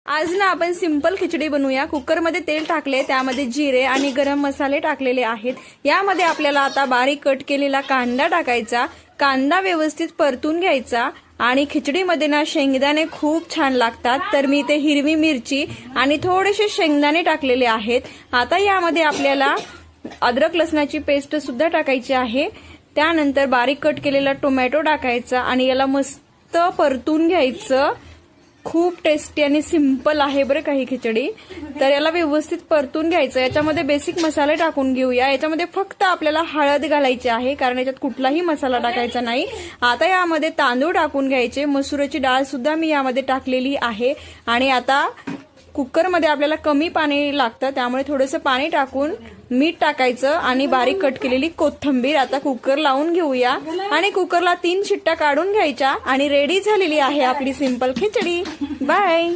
आज ना आपण सिंपल खिचडी बनवूया। कुकरमध्ये तेल टाकले, त्यामध्ये जिरे आणि गरम मसाले टाकलेले आहेत। यामध्ये आपल्याला आता बारीक कट केलेला कांदा टाकायचा। कांदा व्यवस्थित परतून घ्यायचा आणि खिचडीमध्ये ना शेंगदाणे खूप छान लागतात, तर मी इथे हिरवी मिरची आणि थोडेसे शेंगदाणे टाकलेले आहेत। आता यामध्ये आपल्याला अद्रक लसणाची पेस्ट सुद्धा टाकायची आहे। त्यानंतर बारीक कट केलेला टोमॅटो टाकायचा आणि याला मस्त परतून घ्यायचं। खूप टेस्टी आणि सिंपल आहे बरं का ही खिचडी। तर याला व्यवस्थित परतून घ्यायचं। याच्यामध्ये बेसिक मसाले टाकून घेऊया। याच्यामध्ये फक्त आपल्याला हळद घालायची आहे, कारण याच्यात कुठलाही मसाला टाकायचा नाही। आता यामध्ये तांदूळ टाकून घ्यायचे। मसुराची डाळ सुद्धा मी यामध्ये टाकलेली आहे आणि आता कुकरमध्ये आपल्याला कमी पाणी लागतं, त्यामुळे थोडंसं पाणी टाकून मीठ टाकायचं आणि बारीक कट केलेली कोथिंबीर। आता कुकर लावून घेऊया आणि कुकरला 3 शिट्ट्या काढून घ्यायच्या आणि रेडी झालेली आहे आपली सिंपल खिचडी। बाय।